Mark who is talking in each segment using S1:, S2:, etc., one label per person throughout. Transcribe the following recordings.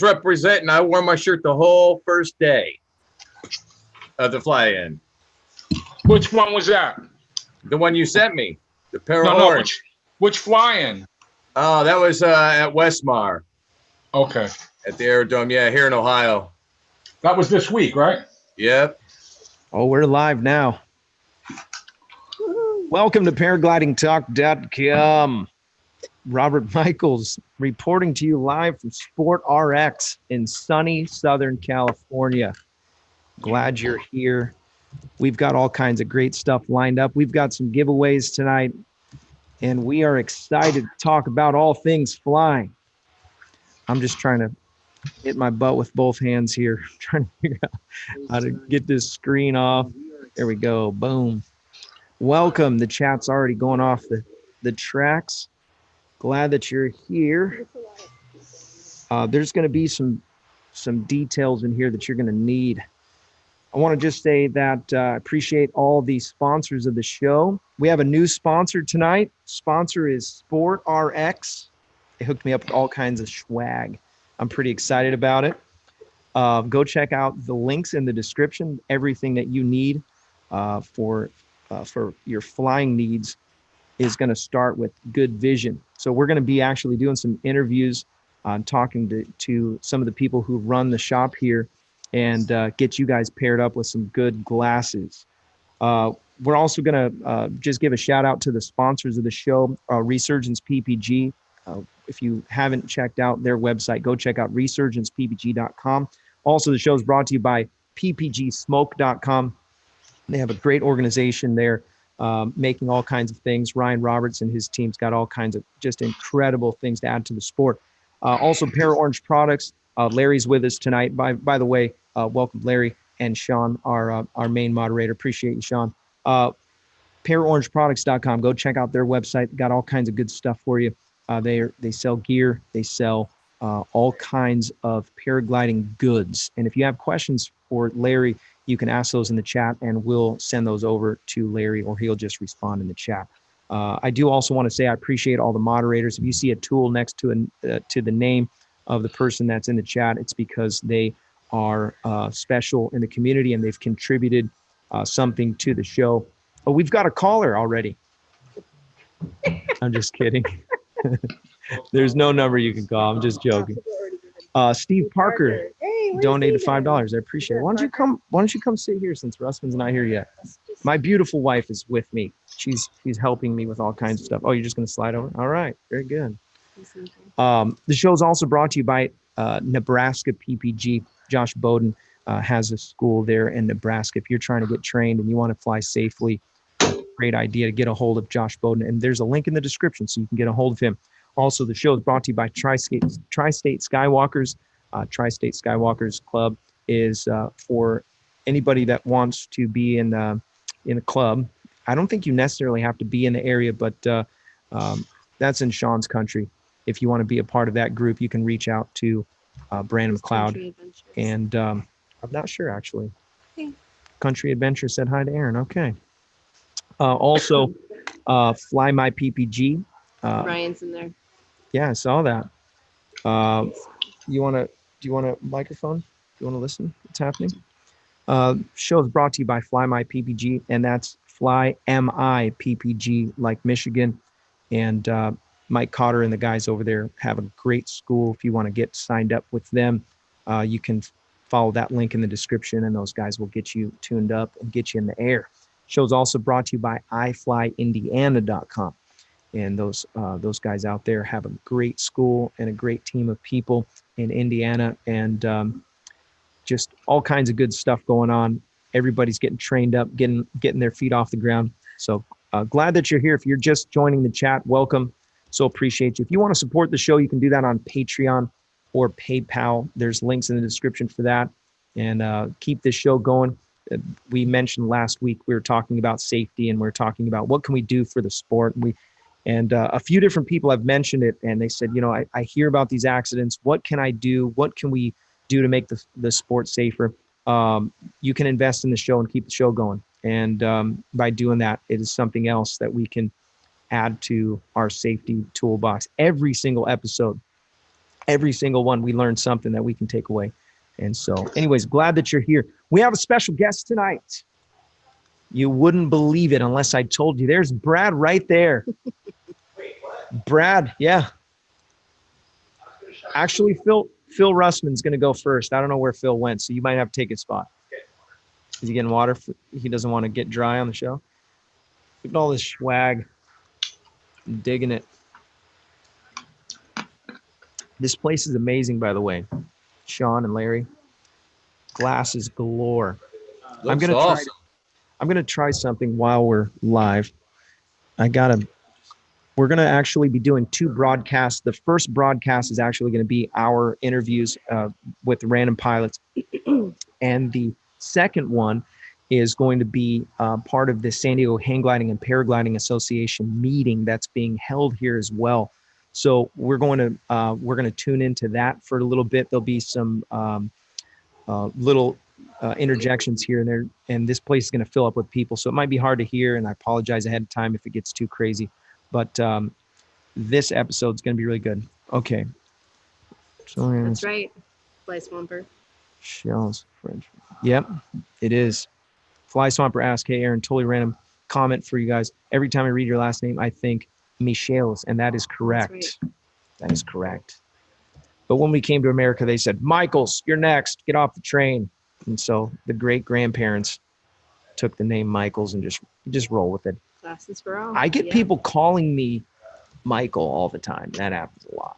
S1: representing. I wore my shirt the whole first day of the fly-in.
S2: Which one was that?
S1: The one you sent me, the Para
S2: No,
S1: Orange.
S2: which fly-in?
S1: Oh, that was at Westmar.
S2: Okay.
S1: At the Aerodome, yeah, here in Ohio.
S2: That was this week, right?
S1: Yep.
S3: Oh, we're live now. Welcome to paraglidingtalk.com. Robert Michiels reporting to you live from SportRX in sunny Southern California. Glad you're here. We've got all kinds of great stuff lined up. We've got some giveaways tonight, and we are excited to talk about all things flying. I'm just trying to hit my butt with both hands here, trying to figure out how to get this screen off. There we go. Boom. Welcome. The chat's already going off the tracks. Glad that you're here. There's going to be some details in here that you're going to need. I want to just say that I appreciate all the sponsors of the show. We have a new sponsor tonight. Sponsor is SportRX. They hooked me up with all kinds of swag. I'm pretty excited about it. Go check out the links in the description. Everything that you need for your flying needs is going to start with good vision. So we're going to be actually doing some interviews, talking to some of the people who run the shop here, and get you guys paired up with some good glasses. We're also going to just give a shout out to the sponsors of the show, Resurgence PPG. If you haven't checked out their website, go check out resurgenceppg.com. Also, the show is brought to you by ppgsmoke.com. They have a great organization there, making all kinds of things. Ryan Roberts and his team's got all kinds of just incredible things to add to the sport. Also, Para Orange Products. Larry's with us tonight. By the way, welcome Larry and Sean, our main moderator. Appreciate you, Sean. ParaOrangeProducts.com. Go check out their website. Got all kinds of good stuff for you. They sell gear. They sell all kinds of paragliding goods. And if you have questions for Larry, you can ask those in the chat, and we'll send those over to Larry, or he'll just respond in the chat. I do also want to say I appreciate all the moderators. If you see a tool next to the name of the person that's in the chat, it's because they are special in the community and they've contributed something to the show. Oh, we've got a caller already. I'm just kidding. There's no number you can call. I'm just joking. Steve Parker donated $5. I appreciate it. Why don't you come sit here since Russman's not here yet? My beautiful wife is with me. She's helping me with all kinds of stuff. Oh, you're just going to slide over? All right. Very good. The show is also brought to you by Nebraska PPG. Josh Bowden has a school there in Nebraska. If you're trying to get trained and you want to fly safely, great idea to get a hold of Josh Bowden. And there's a link in the description so you can get a hold of him. Also, the show is brought to you by Tri-State Skywalkers. Tri-State Skywalkers Club is for anybody that wants to be in a club. I don't think you necessarily have to be in the area, but that's in Sean's country. If you want to be a part of that group, you can reach out to Brandon McCloud. And I'm not sure, actually. Okay. Country Adventure said hi to Aaron. Okay. Also, Fly My PPG.
S4: Ryan's in there.
S3: Yeah, I saw that. Do you want a microphone? Do you want to listen? What's happening? Show is brought to you by Fly My PPG, and that's Fly MI PPG, like Michigan. And Mike Cotter and the guys over there have a great school. If you want to get signed up with them, you can follow that link in the description, and those guys will get you tuned up and get you in the air. Show's also brought to you by iFlyIndiana.com. And those guys out there have a great school and a great team of people in Indiana, and just all kinds of good stuff going on. Everybody's getting trained up, getting their feet off the ground. So glad that you're here. If you're just joining the chat, welcome. So appreciate you. If you want to support the show, you can do that on Patreon or PayPal. There's links in the description for that. And keep this show going. We mentioned last week we were talking about safety, and we're talking about what can we do for the sport. And a few different people have mentioned it, and they said, I hear about these accidents. What can I do? What can we do to make the sport safer? You can invest in the show and keep the show going. And by doing that, it is something else that we can add to our safety toolbox. Every single episode every single one, we learned something that we can take away. And so anyways, glad that you're here. We have a special guest tonight. You wouldn't believe it unless I told you. There's Brad right there. Brad, yeah. Actually, Phil Russman's going to go first. I don't know where Phil went, so you might have to take his spot. Is he getting water? He doesn't want to get dry on the show. Look at all this swag. I'm digging it. This place is amazing, by the way. Sean and Larry. Glasses galore. I'm gonna try something while we're live. We're gonna actually be doing 2 broadcasts. The first broadcast is actually gonna be our interviews with random pilots, and the second one is going to be part of the San Diego Hang Gliding and Paragliding Association meeting that's being held here as well. So we're going to tune into that for a little bit. There'll be some little interjections here and there, and this place is going to fill up with people. So it might be hard to hear, and I apologize ahead of time if it gets too crazy. But this episode is going to be really good. Okay. So
S4: That's right. Fly Swamper.
S3: Shells French. Yep, it is. Fly Swamper asked, hey, Aaron, totally random comment for you guys. Every time I read your last name, I think Michiels, and that is correct.
S4: Right.
S3: That is correct. But when we came to America, they said, Michaels, you're next. Get off the train. And so the great-grandparents took the name Michaels and just roll with it.
S4: Glasses for all.
S3: I get people calling me Michael all the time. That happens a lot.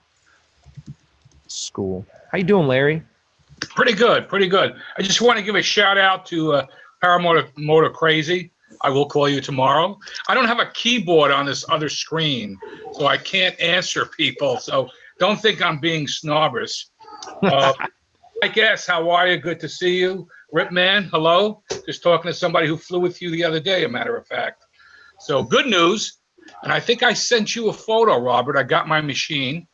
S3: School. How you doing, Larry?
S2: Pretty good. I just want to give a shout out to Paramotor Crazy. I will call you tomorrow. I don't have a keyboard on this other screen, so I can't answer people. So don't think I'm being snobbish. I guess, how are you? Good to see you. Rip Man, hello. Just talking to somebody who flew with you the other day, a matter of fact. So good news. And I think I sent you a photo, Robert. I got my machine.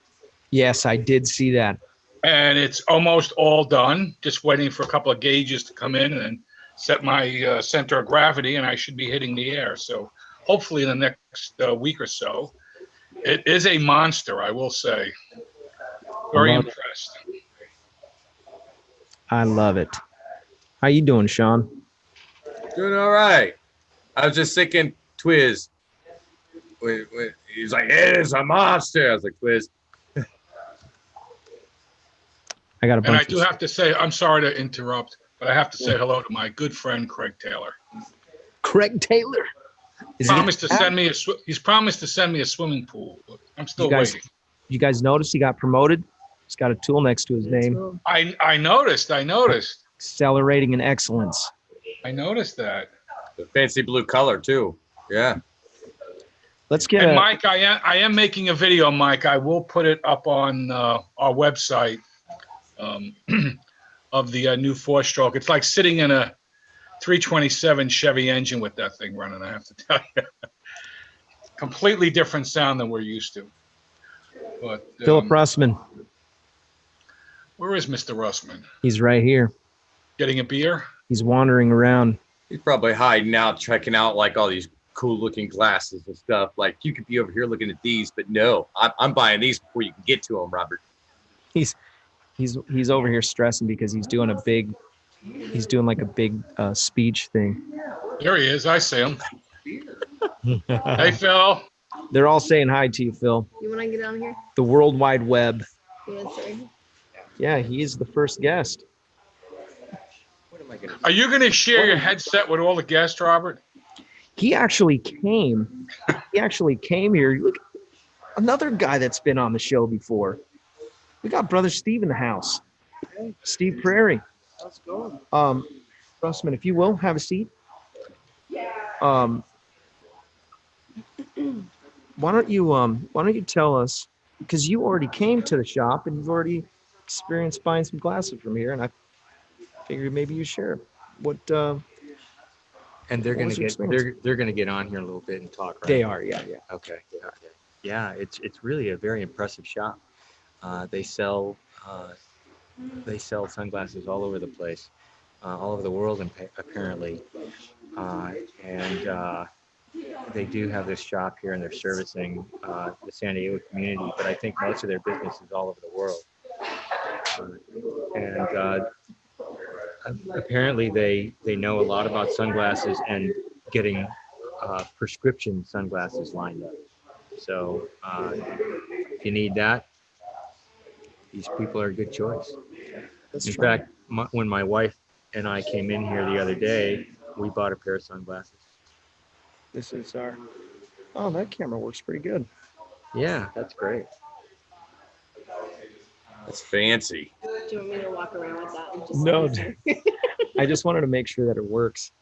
S3: Yes, I did see that.
S2: And it's almost all done. Just waiting for a couple of gauges to come in and set my center of gravity, and I should be hitting the air. So hopefully in the next week or so. It is a monster, I will say. Very impressed.
S3: I love it. How you doing, Sean?
S1: Doing all right. I was just thinking, Twiz. He's like, it is a monster. I was like, Twiz.
S3: I got a bunch.
S2: And I do have to say, I'm sorry to interrupt, but I have to say hello to my good friend Craig Taylor.
S3: Craig Taylor.
S2: He's promised to send me a swimming pool. I'm still waiting.
S3: You guys notice he got promoted? He's got a tool next to his name.
S4: Cool.
S2: I noticed.
S3: Accelerating in excellence.
S2: I noticed that.
S1: The fancy blue color too. Yeah.
S3: Let's get
S2: And Mike, I am making a video, Mike. I will put it up on our website of the new 4-stroke. It's like sitting in a 327 Chevy engine with that thing running, I have to tell you. Completely different sound than we're used to. But
S3: Philip Russman.
S2: Where is Mr. Russman?
S3: He's right here.
S2: Getting a beer?
S3: He's wandering around.
S1: He's probably hiding out, checking out like all these cool looking glasses and stuff. Like you could be over here looking at these, but no, I'm buying these before you can get to them, Robert.
S3: He's over here stressing because he's doing like a big speech thing.
S2: There he is. I see him. Hey, Phil.
S3: They're all saying hi to you, Phil.
S4: You want to get on here?
S3: The World Wide Web.
S4: Yeah, sorry.
S3: Yeah, he's the first guest.
S2: Are you going to share your headset with all the guests, Robert?
S3: He actually came. Here. Look, another guy that's been on the show before. We got Brother Steve in the house. Steve Prairie.
S5: How's it going?
S3: Russman, if you will, have a seat. Why don't you tell us, because you already came to the shop and you've already experienced buying some glasses from here, and I figured maybe you share what.
S5: And they're
S3: what
S5: gonna
S3: was your
S5: get they're gonna get on here a little bit and talk. Right?
S3: They are, yeah.
S5: Okay. Yeah. It's really a very impressive shop. They sell sunglasses all over the place, all over the world, apparently. And they do have this shop here, and they're servicing the San Diego community. But I think most of their business is all over the world. And apparently they know a lot about sunglasses and getting prescription sunglasses lined up. So if you need that, these people are a good choice. In fact, when my wife and I came in here the other day, we bought a pair of sunglasses.
S3: This is our. Oh, that camera works pretty good.
S5: Yeah, that's great.
S1: That's fancy.
S4: Do you want me to walk around with that? And just
S3: No, I just wanted to make sure that it works.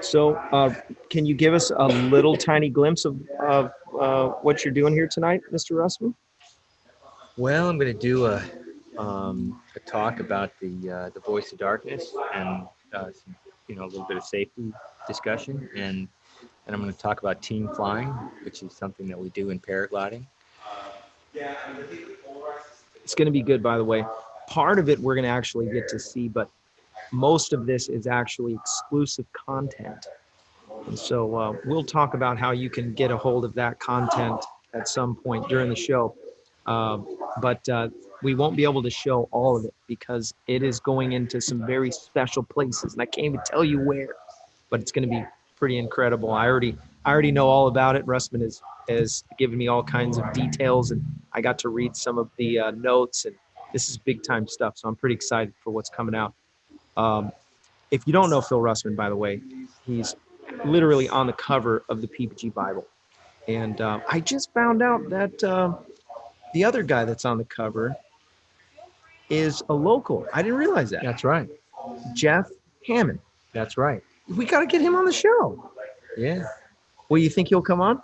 S3: So, can you give us a little tiny glimpse of what you're doing here tonight, Mr. Russman?
S5: Well, I'm going to do a talk about the voice of darkness and some, a little bit of safety discussion, and I'm going to talk about team flying, which is something that we do in paragliding.
S3: It's going to be good, by the way. Part of it we're going to actually get to see, but most of this is actually exclusive content. And so we'll talk about how you can get a hold of that content at some point during the show. But we won't be able to show all of it because it is going into some very special places, and I can't even tell you where, but it's going to be pretty incredible. I already know all about it. Russman has given me all kinds of details, and I got to read some of the notes, and this is big time stuff. So I'm pretty excited for what's coming out. If you don't know Phil Russman, by the way, he's literally on the cover of the PPG Bible. And I just found out that the other guy that's on the cover is a local. I didn't realize that.
S5: That's right.
S3: Jeff Hammond.
S5: That's right.
S3: We got to get him on the show.
S5: Yeah.
S3: Well, you think he'll come on?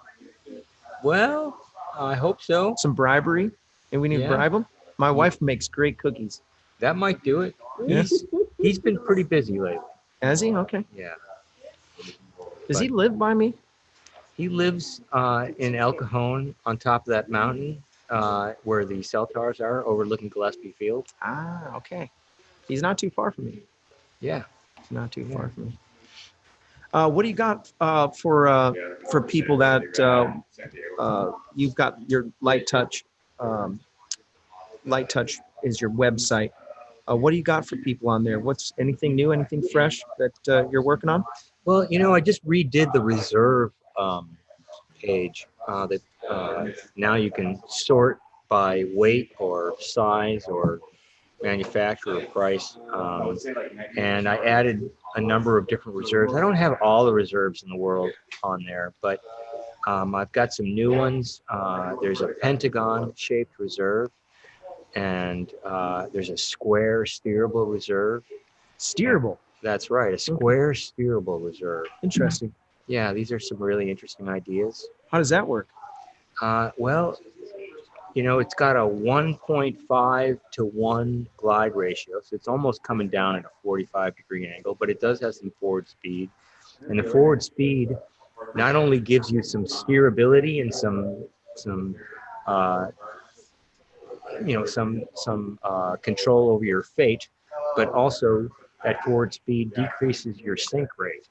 S5: Well, I hope so.
S3: Some bribery, and we need to bribe him. My wife makes great cookies.
S5: That might do it.
S3: Yes.
S5: He's been pretty busy lately.
S3: Has he? Okay.
S5: Yeah.
S3: Does he live by me?
S5: He lives in El Cajon on top of that mountain where the cell towers are overlooking Gillespie Field.
S3: Ah, okay. He's not too far from me.
S5: Yeah.
S3: He's not too far from me. What do you got for people that you've got your Light Touch? Light Touch is your website. What do you got for people on there? What's anything new, anything fresh that you're working on?
S5: Well, I just redid the reserve page that now you can sort by weight or size or manufacturer price. And I added a number of different reserves. I don't have all the reserves in the world on there, but I've got some new ones. There's a pentagon-shaped reserve, and there's a square steerable reserve.
S3: Steerable?
S5: That's right, a square steerable reserve.
S3: Interesting.
S5: Yeah, these are some really interesting ideas.
S3: How does that work?
S5: Well, it's got a 1.5 to 1 glide ratio, so it's almost coming down at a 45-degree angle, but it does have some forward speed. And the forward speed not only gives you some steerability and some control over your fate, but also that forward speed decreases your sink rate.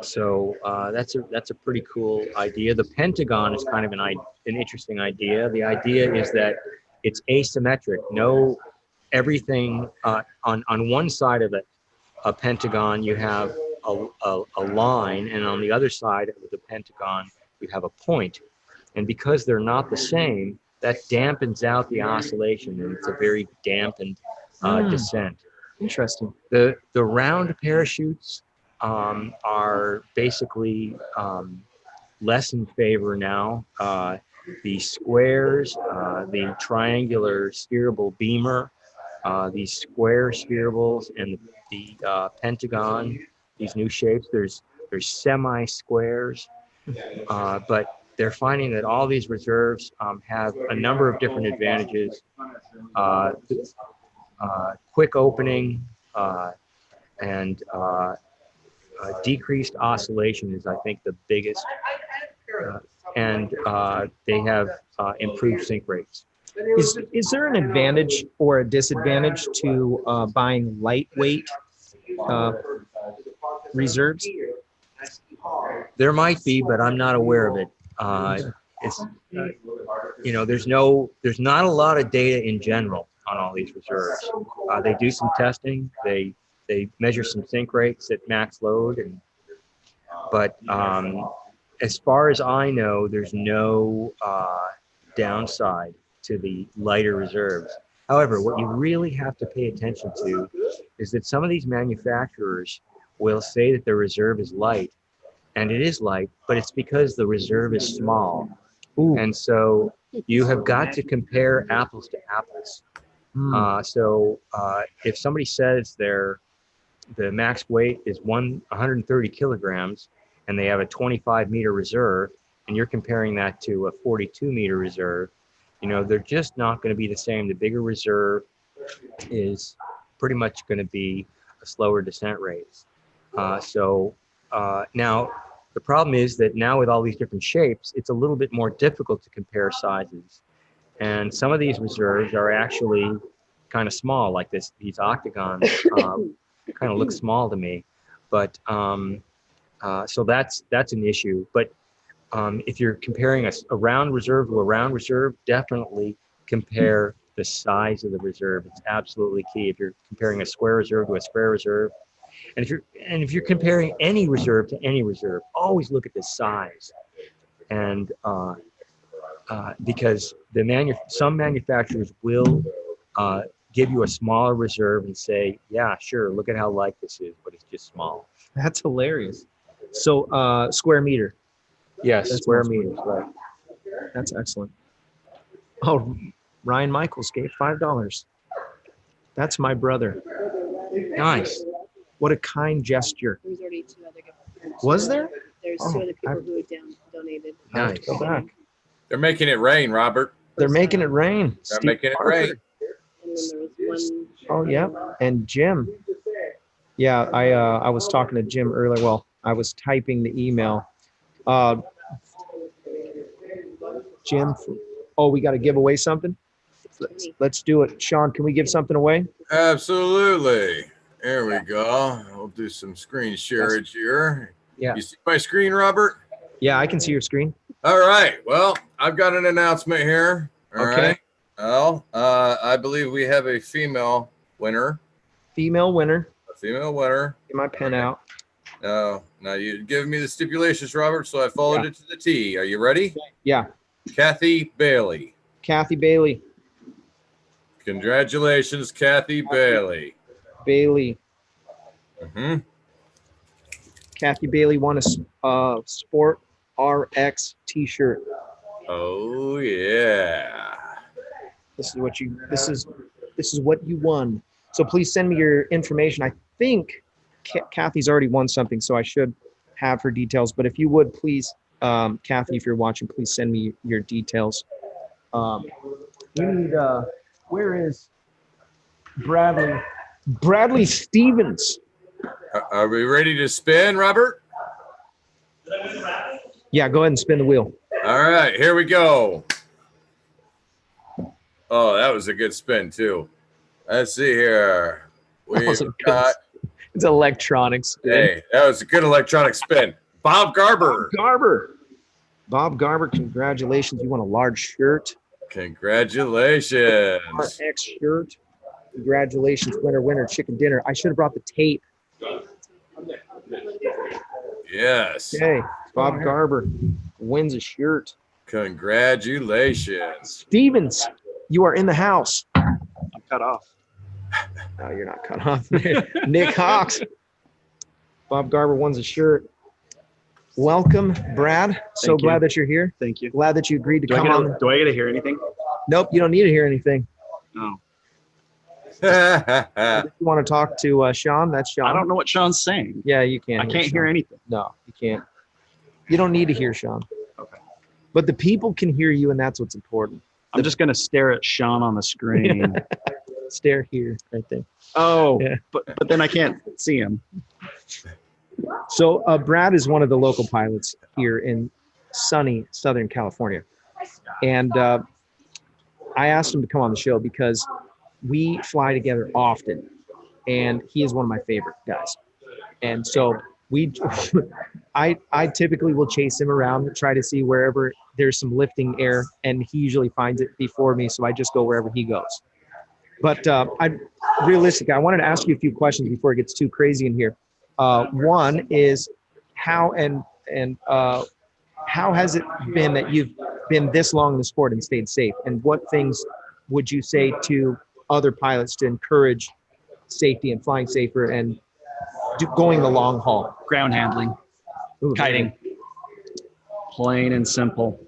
S5: So that's a pretty cool idea. The Pentagon is kind of an interesting idea. The idea is that it's asymmetric. Everything on one side of a Pentagon you have a line, and on the other side of the Pentagon you have a point. And because they're not the same, that dampens out the oscillation, and it's a very dampened descent.
S3: Interesting.
S5: The round parachutes are basically less in favor now. The squares, the triangular steerable beamer, these square steerables, and the Pentagon, these new shapes, there's semi-squares, but they're finding that all these reserves have a number of different advantages. Quick opening and decreased oscillation is, I think, the biggest, and they have improved sink rates.
S3: Is there an advantage or a disadvantage to buying lightweight reserves?
S5: There might be, but I'm not aware of it. it's there's not a lot of data in general on all these reserves. They do some testing. They measure some sink rates at max load, but as far as I know, there's no downside to the lighter reserves. However, what you really have to pay attention to is that some of these manufacturers will say that their reserve is light, and it is light, but it's because the reserve is small.
S3: Ooh.
S5: And so you have got to compare apples to apples. So if somebody says the max weight is 130 kilograms and they have a 25-meter reserve, and you're comparing that to a 42-meter reserve, they're just not going to be the same. The bigger reserve is pretty much going to be a slower descent rate. Now, the problem is that now with all these different shapes, it's a little bit more difficult to compare sizes. And some of these reserves are actually kind of small, like these octagons kind of look small to me. But so that's an issue. But if you're comparing a round reserve to a round reserve, definitely compare the size of the reserve. It's absolutely key. If you're comparing a square reserve to a square reserve, and if you're comparing any reserve to any reserve, always look at the size. And because some manufacturers will give you a smaller reserve and say, yeah, sure, look at how light this is, but it's just small.
S3: That's hilarious. So square meter.
S5: Yes,
S3: That's
S5: square
S3: most
S5: meters, right.
S3: That's excellent. Oh, Ryan Michaels gave $5. That's my brother.
S5: Nice.
S3: What a kind gesture.
S4: There's already 2 other gifts.
S3: Was there?
S4: There's
S3: Oh,
S4: 2 other people who donated.
S3: I have to
S5: Nice.
S3: go back.
S1: They're making it rain, Robert.
S3: They're making it rain.
S1: They're
S3: Steve
S1: making it
S3: Parker.
S1: rain.
S4: And then there was one.
S3: Oh, yeah. And Jim. Yeah, I was talking to Jim earlier. Well, I was typing the email. Jim, we got to give away something? Let's do it. Sean, can we give something away?
S1: Absolutely. There we go. We'll do some screen shareage here.
S3: Yeah.
S1: You see my screen, Robert?
S3: Yeah, I can see your screen.
S1: All right. Well, I've got an announcement here. All
S3: Okay.
S1: right. Well, I believe we have a female winner.
S3: Female winner.
S1: A female winner.
S3: Get my pen out.
S1: Now you give me the stipulations, Robert, so I followed it to the T. Are you ready?
S3: Yeah.
S1: Kathy Bailey.
S3: Kathy Bailey.
S1: Congratulations, Kathy Bailey.
S3: Bailey.
S1: Mm-hmm.
S3: Kathy Bailey won a SportRX t-shirt.
S1: Oh yeah.
S3: This is what you won. So please send me your information. I think Kathy's already won something, so I should have her details. But if you would, please, Kathy, if you're watching, please send me your details. You need, where is Bradley? Bradley Stevens.
S1: Are we ready to spin, Robert?
S3: Yeah, go ahead and spin the wheel.
S1: All right, here we go. Oh, that was a good spin, too. Let's see here. We've got...
S3: It's electronics.
S1: Hey, that was a good electronic spin. Bob Garber.
S3: Bob Garber, congratulations. You won a large shirt.
S1: Congratulations.
S3: RX shirt. Congratulations, winner, chicken dinner. I should have brought the tape.
S1: Yes.
S3: Okay, Bob Garber wins a shirt.
S1: Congratulations.
S3: Stevens, you are in the house.
S6: I'm cut off.
S3: No, you're not cut off. Nick Hawks. Bob Garber wins a shirt. Welcome, Brad. So glad that you're here.
S6: Thank you.
S3: Glad that you agreed to come on.
S6: Do I get to hear anything?
S3: Nope, you don't need to hear anything.
S6: No.
S3: If you want to talk to Sean, that's Sean.
S6: I don't know what Sean's saying.
S3: Yeah, you can't.
S6: I can't hear anything.
S3: No, you can't. You don't need to hear Sean.
S6: Okay.
S3: But the people can hear you, and that's what's important.
S6: I'm just going to stare at Sean on the screen.
S3: Stare here, right there.
S6: Oh,
S3: Yeah.
S6: but then I can't see him.
S3: So Brad is one of the local pilots here in sunny Southern California. And I asked him to come on the show because we fly together often, and he is one of my favorite guys. And so I typically will chase him around and try to see wherever there's some lifting air, and he usually finds it before me, so I just go wherever he goes. But I wanted to ask you a few questions before it gets too crazy in here. One is how has it been that you've been this long in the sport and stayed safe? And what things would you say to other pilots to encourage safety and flying safer and going the long haul?
S6: Ground handling,
S3: Ooh,
S6: kiting, plain and simple.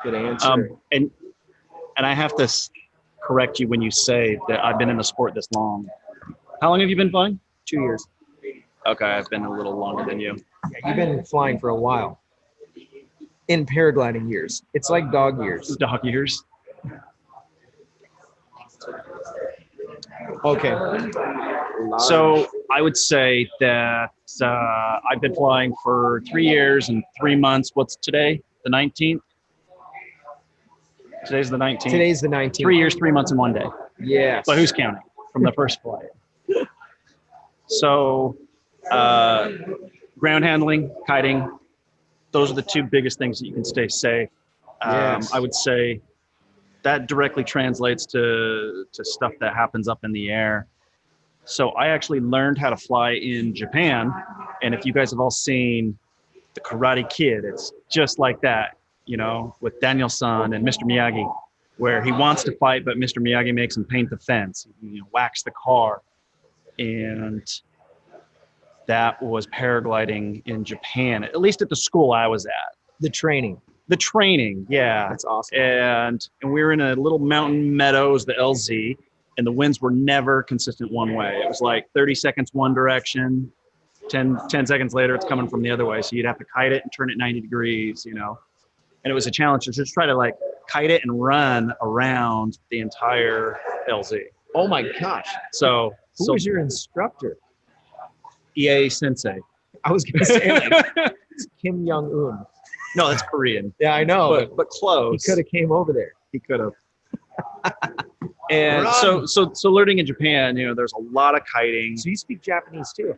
S3: Good answer.
S6: And I have to correct you when you say that I've been in the sport this long. How long have you been flying?
S3: 2 years.
S6: Okay, I've been a little longer than you.
S3: Yeah, you've been flying for a while. In paragliding years. It's like dog years.
S6: Dog years.
S3: Okay.
S6: So I would say that I've been flying for 3 years and 3 months. What's today? The 19th? Today's the 19th.
S3: Today's the 19th.
S6: 3 years, 3 months, and 1 day.
S3: Yes.
S6: But who's counting from the first flight? So ground handling, kiting, those are the two biggest things that you can stay safe.
S3: Yes.
S6: I would say that directly translates to stuff that happens up in the air. So I actually learned how to fly in Japan. And if you guys have all seen The Karate Kid, it's just like that, you know, with Daniel-san and Mr. Miyagi, where he wants to fight, but Mr. Miyagi makes him paint the fence, you know, wax the car. And that was paragliding in Japan, at least at the school I was at.
S3: The training.
S6: The training, yeah.
S3: That's awesome.
S6: And we were in a little mountain meadows, the LZ, and the winds were never consistent one way. It was like 30 seconds one direction, 10 seconds later it's coming from the other way. So you'd have to kite it and turn it 90 degrees, you know. And it was a challenge to just try to like kite it and run around the entire LZ.
S3: Oh my gosh.
S6: So
S3: Who was your instructor?
S6: EA Sensei.
S3: I was going to say like, it's Kim Jong-un.
S6: No, that's Korean.
S3: Yeah, I know.
S6: But close.
S3: He could have came over there.
S6: He could have. And so learning in Japan, you know, there's a lot of kiting.
S3: So you speak Japanese too?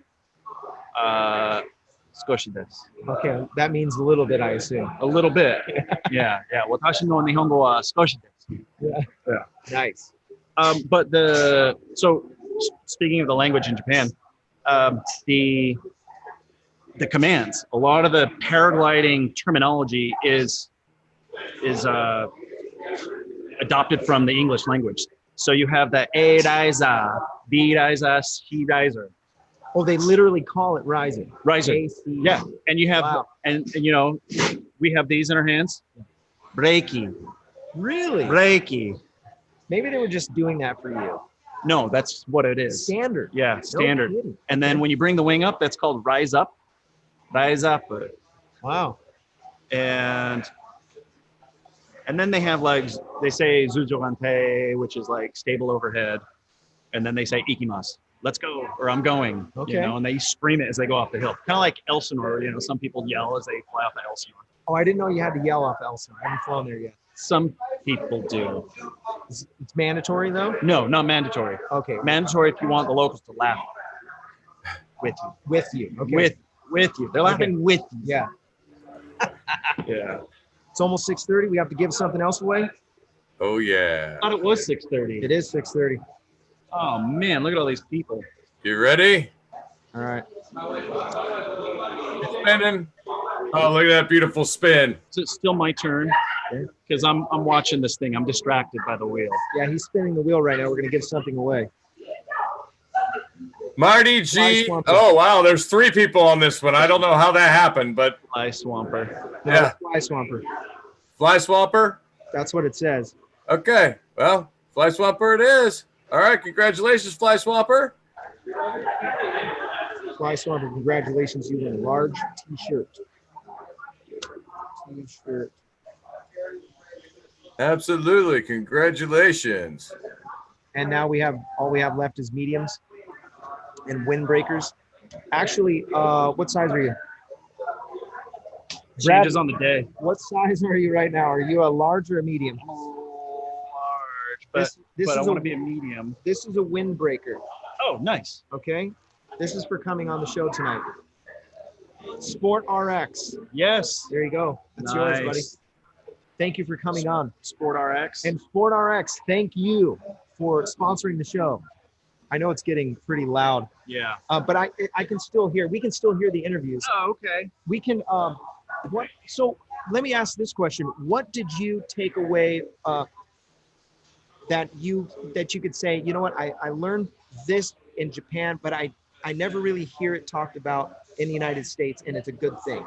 S6: Skoshi desu.
S3: Okay, that means a little bit, I assume.
S6: A little bit. Yeah. Watashi no nihongo wa skoshi desu.
S3: Yeah. Nice.
S6: But so speaking of the language in Japan, the commands, a lot of the paragliding terminology is adopted from the English language. So you have the A riser, B riser, C riser.
S3: Oh, they literally call it rising.
S6: Riser.
S3: AC.
S6: Yeah. And you have,
S3: Wow.
S6: and you know, we have these in our hands. Breaky.
S3: Really?
S6: Breaky.
S3: Maybe they were just doing that for you.
S6: No, that's what it is.
S3: Standard.
S6: Yeah, standard.
S3: No kidding.
S6: And then when you bring the wing up, that's called rise up. Rise up.
S3: Wow.
S6: And then they have like, they say zujorante, which is like stable overhead. And then they say ikimasu, let's go, or I'm going.
S3: Okay.
S6: You know, and they scream it as they go off the hill. Kind of like Elsinore, you know, some people yell as they fly off the Elsinore.
S3: Oh, I didn't know you had to yell off Elsinore. I haven't flown there yet.
S6: Some people do.
S3: It's mandatory though?
S6: No, not mandatory.
S3: Okay.
S6: Mandatory if you want the locals to laugh with you.
S3: With you. Okay.
S6: With you. They're laughing with you.
S3: Yeah.
S6: Yeah.
S3: It's almost 6:30. We have to give something else away.
S1: Oh yeah.
S6: I thought it was 6:30.
S3: It is 6:30.
S6: Oh man, look at all these people.
S1: You ready?
S3: All right.
S1: Spinning. Oh, look at that beautiful spin.
S6: Is it still my turn? Because I'm watching this thing. I'm distracted by the wheel.
S3: Yeah, he's spinning the wheel right now. We're gonna give something away.
S1: Marty G.
S3: Fly Swamper.
S1: Oh wow, there's 3 people on this one. I don't know how that happened, but
S6: Fly Swamper.
S3: No,
S1: Yeah.
S3: Fly Swamper.
S1: Fly Swamper.
S3: That's what it says.
S1: Okay, well, Fly Swamper it is. All right, congratulations, Fly Swamper.
S3: Fly Swamper, congratulations. You win a large T-shirt. T-shirt.
S1: Absolutely, congratulations.
S3: And now all we have left is mediums and windbreakers. Actually, what size are you?
S6: Changes on the day.
S3: What size are you right now? Are you a large or a medium?
S6: Large, but
S3: This
S6: I
S3: is
S6: want
S3: a
S6: to be a medium.
S3: This is a windbreaker.
S6: Oh, nice.
S3: Okay, this is for coming on the show tonight. SportRX.
S6: Yes.
S3: There you go. That's yours, buddy. thank you for coming on.
S6: SportRX.
S3: And SportRX, thank you for sponsoring the show. I know it's getting pretty loud,
S6: Yeah.
S3: but I can still hear. We can still hear the interviews.
S6: Oh, okay.
S3: We can. What? So let me ask this question: what did you take away that you could say, you know what, I learned this in Japan, but I never really hear it talked about in the United States, and it's a good thing.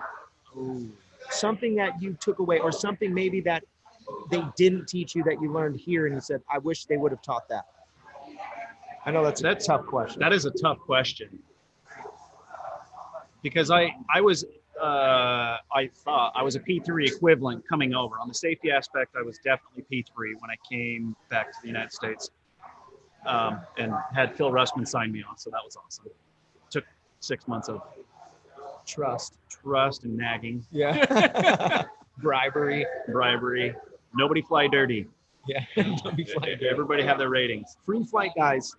S6: Ooh.
S3: Something that you took away, or something maybe that they didn't teach you that you learned here, and you said, I wish they would have taught that. I know that's a tough question.
S6: That is a tough question. Because I thought I was a P3 equivalent coming over. On the safety aspect, I was definitely P3 when I came back to the United States, and had Phil Russman sign me on. So that was awesome. Took 6 months of trust and nagging.
S3: Yeah. Bribery.
S6: Nobody fly dirty.
S3: Yeah. Don't be flying dirty.
S6: Everybody have their ratings.
S3: Free flight guys.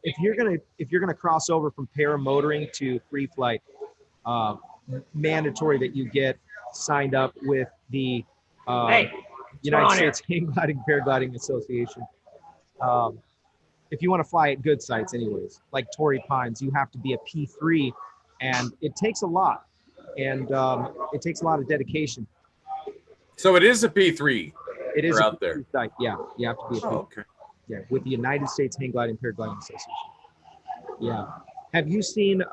S3: If you're gonna cross over from paramotoring to free flight, mandatory that you get signed up with the United States Hang Gliding Paragliding Association. If you want to fly at good sites, anyways, like Torrey Pines, you have to be a P3, and it takes a lot, and it takes a lot of dedication.
S1: So it is a P3.
S3: It is
S1: out there.
S3: Site. Yeah, you have to be a P3.
S1: Oh, okay.
S3: Yeah, with the United States Hang Gliding Paragliding Association. Yeah. Have you seen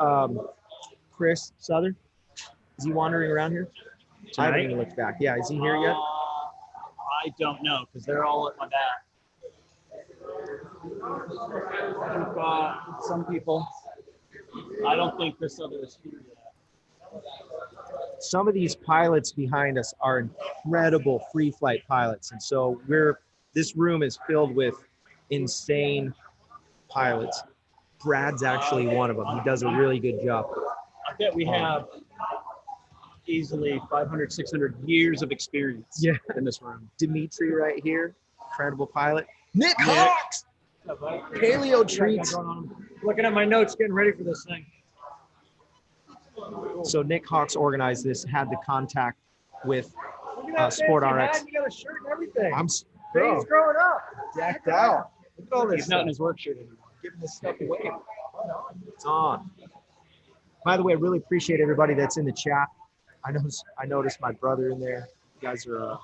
S3: Chris Southern? Is he wandering around here? I haven't even looked back. Yeah, is he here yet?
S6: I don't know, because they're all at my back. We've got some people. I don't think Chris Southern is here yet.
S3: Some of these pilots behind us are incredible free flight pilots, and so this room is filled with insane pilots. Brad's actually one of them. He does a really good job.
S6: I bet we have easily 500, 600 years of experience in this room.
S3: Dimitri right here, incredible pilot. Nick Hawks! Paleo treats.
S6: Looking at my notes, getting ready for this thing.
S3: So Nick Hawks organized this, had the contact with SportRX.
S6: You got a shirt and everything.
S3: He's
S6: growing up.
S3: decked out. Look at all this
S6: He's not in his work shirt anymore.
S3: Giving this stuff away. It's on. By the way, I really appreciate everybody that's in the chat. I noticed my brother in there. You guys are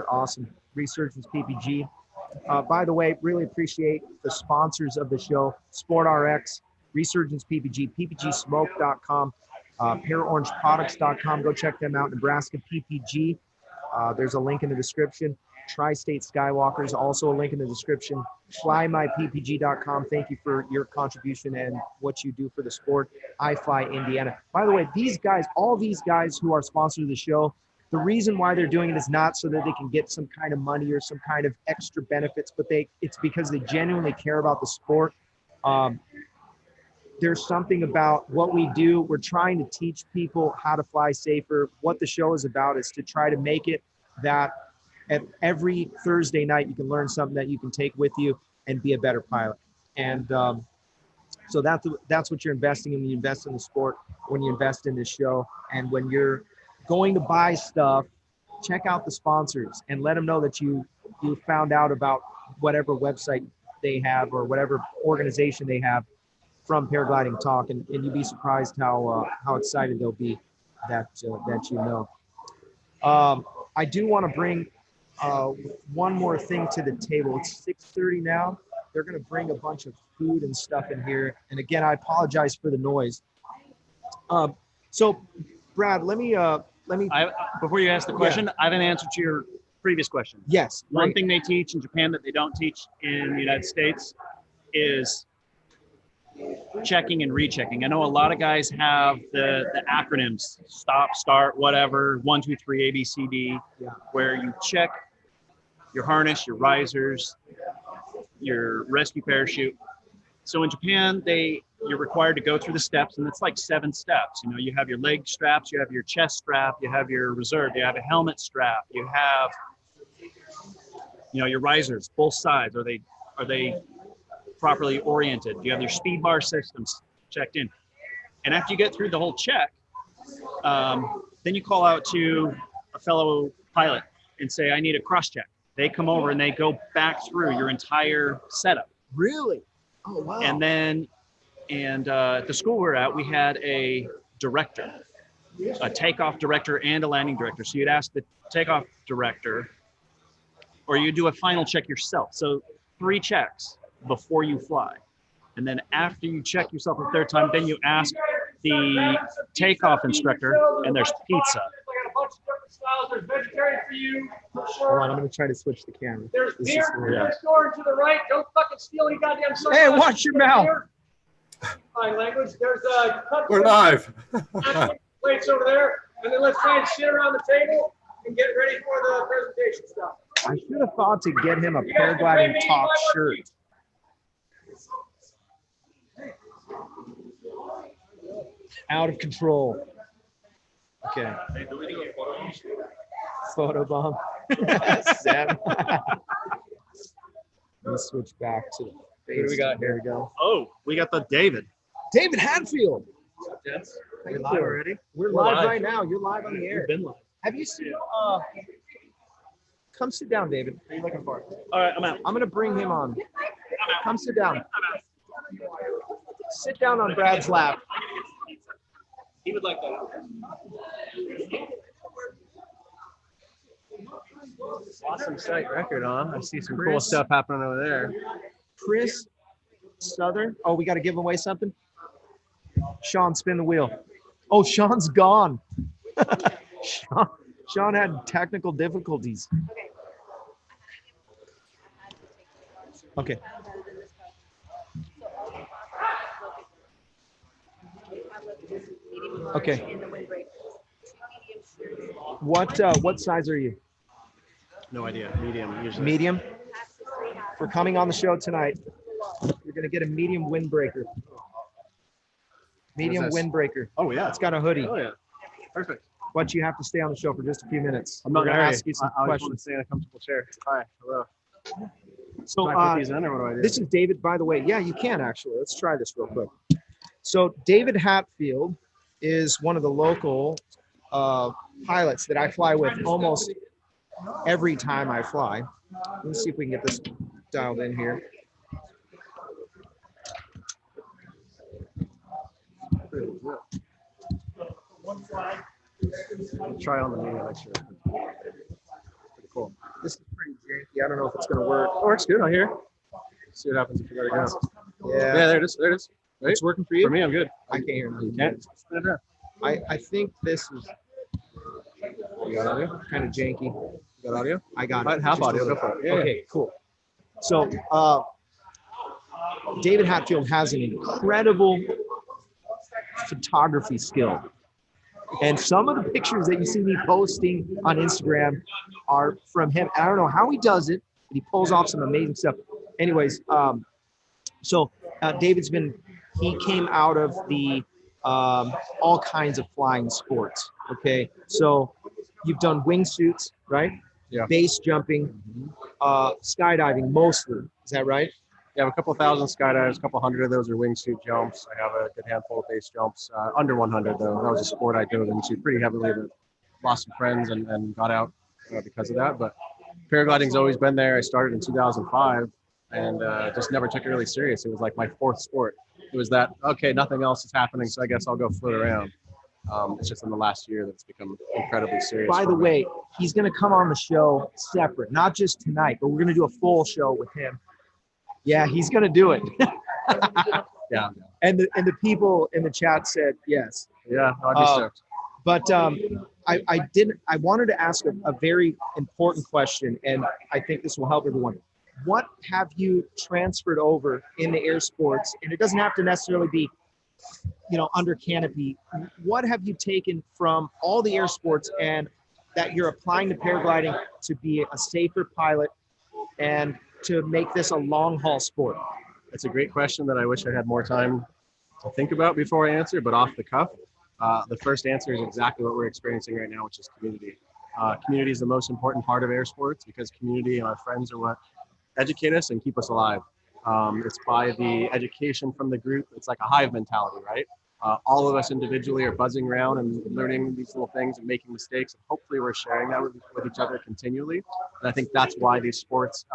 S3: awesome. Resurgence PPG. By the way, really appreciate the sponsors of the show: SportRX, Resurgence PPG, PPGsmoke.com, ParaOrangeProducts.com. Go check them out. Nebraska PPG. There's a link in the description. Tri-State Skywalkers, also a link in the description. FlyMyPPG.com. Thank you for your contribution and what you do for the sport. I Fly Indiana. By the way, these guys, all these guys who are sponsors of the show, the reason why they're doing it is not so that they can get some kind of money or some kind of extra benefits, but it's because they genuinely care about the sport. There's something about what we do. We're trying to teach people how to fly safer. What the show is about is to try to make it that at every Thursday night, you can learn something that you can take with you and be a better pilot. And so that's what you're investing in when you invest in the sport, when you invest in this show. And when you're going to buy stuff, check out the sponsors and let them know that you found out about whatever website they have or whatever organization they have from Paragliding Talk. And you'd be surprised how excited they'll be that you know. I do want to bring one more thing to the table. It's 6:30 now. They're going to bring a bunch of food and stuff in here. And again, I apologize for the noise. So, Brad, let me.
S6: Before you ask the question, I have an answer to your previous question.
S3: Yes.
S6: One thing they teach in Japan that they don't teach in the United States is checking and rechecking. I know a lot of guys have the acronyms: stop, start, whatever, 1, 2, 3, A, B, C, D, where you check your harness, your risers, your rescue parachute. So in Japan, you're required to go through the steps, and it's like 7 steps. You know, you have your leg straps, you have your chest strap, you have your reserve, you have a helmet strap, you have, your risers, both sides. Are they properly oriented? Do you have your speed bar systems checked in? And after you get through the whole check, then you call out to a fellow pilot and say, I need a cross check. They come over and they go back through your entire setup.
S3: Really? Oh, wow.
S6: And then, at the school we're at, we had a director, a takeoff director and a landing director. So you'd ask the takeoff director, or you do a final check yourself. So 3 checks before you fly. And then after you check yourself a third time, then you ask the takeoff instructor, and there's pizza.
S7: There's vegetarian for you.
S3: Hold on, I'm going to try to switch the camera.
S7: There's
S3: This
S7: beer.
S3: is weird.
S7: Next door to the right. Don't fucking steal any goddamn sunglasses.
S3: Hey, watch your mouth.
S7: Fine language. There's a cup.
S1: We're live.
S7: Plates over there. And then let's try and sit around the table and get ready for the presentation stuff.
S3: I should have thought to get him a paragliding talk shirt. Out of control. Okay. Photo bomb. Sam. Let's switch back to the face.
S8: What do we got
S3: There we go.
S6: Oh, we got the David.
S3: David Hatfield.
S8: Gents,
S3: How you
S6: live
S3: doing?
S6: already?
S3: We're
S8: We're
S3: live
S8: live.
S3: right now. You're live on the air.
S6: We've been live.
S3: Have you seen? Come sit down, David.
S6: What are you looking for? All right, I'm out.
S3: I'm gonna bring him on. Come sit down. Sit down on Brad's lap.
S6: He would like that.
S8: awesome site record on. I see some cool
S3: Chris.
S8: stuff happening over there.
S3: Chris Southern. Oh, we got to give away something. Sean, spin the wheel. Oh, Sean's gone. Sean had technical difficulties. Okay. Okay. What size are you?
S8: No idea. Medium usually.
S3: Medium. For coming on the show tonight, you're gonna get a medium windbreaker. Medium
S8: this?
S3: windbreaker.
S8: Oh yeah.
S3: It's got a hoodie,
S8: Oh yeah. Perfect.
S3: but you have to stay on the show for just a few minutes.
S8: I'm not
S3: We're
S8: gonna
S3: gonna
S8: hurry.
S3: ask you some
S8: I just want to
S3: questions.
S8: stay in a comfortable chair. Hi. Hello.
S3: So
S8: Do I put these in or what do I do?
S3: this is David, by the way. Yeah, you can actually. Let's try this real quick. So David Hatfield is one of the local pilots that I fly with almost every time I fly. Let's see if we can get this dialed in here.
S8: I'll try on the medium next year. Pretty cool.
S3: This is pretty janky. I don't know if it's going to work.
S8: Oh, it's good on here. See what happens if you let it go.
S3: Yeah,
S8: Yeah, there it is. There it is. Right?
S3: it's working for you.
S8: For me, I'm good.
S3: I can't hear
S8: You
S3: nothing.
S8: can't? Spin it around.
S3: I think this is
S8: You got audio?
S3: kind of janky.
S8: You got audio?
S3: I got
S8: Might
S3: it.
S8: have
S3: Just a
S8: audio.
S3: little.
S8: Go for it. Yeah,
S3: Okay, cool. So David Hatfield has an incredible photography skill. And some of the pictures that you see me posting on Instagram are from him. I don't know how he does it, but he pulls off some amazing stuff. Anyways, David's he came out of the all kinds of flying sports. Okay. So you've done wingsuits, right?
S8: Yeah.
S3: Base jumping, skydiving mostly. Is that right?
S8: Yeah, I have a couple thousand skydives, a couple hundred of those are wingsuit jumps. I have a good handful of base jumps, under 100 though. That was a sport I dove into pretty heavily, but lost some friends and got out because of that. But paragliding's always been there. I started in 2005 and just never took it really serious. It was like my 4th sport. It was that, okay, nothing else is happening, so I guess I'll go float around. It's just in the last year that's become incredibly serious.
S3: By
S8: for
S3: the
S8: me.
S3: way, he's going to come on the show separate, not just tonight, but we're going to do a full show with him. Yeah, he's going to do it.
S8: Yeah.
S3: And the people in the chat said yes.
S8: Yeah, I'd be stoked.
S3: But I wanted to ask a very important question, and I think this will help everyone. What have you transferred over in the air sports? And it doesn't have to necessarily be, under canopy. What have you taken from all the air sports and that you're applying to paragliding to be a safer pilot and to make this a long haul sport?
S8: It's a great question that I wish I had more time to think about before I answer, but off the cuff, the first answer is exactly what we're experiencing right now, which is community. Community is the most important part of air sports because community and our friends are what educate us and keep us alive. It's by the education from the group. It's like a hive mentality, right? All of us individually are buzzing around and learning these little things and making mistakes. And hopefully we're sharing that with each other continually. And I think that's why these sports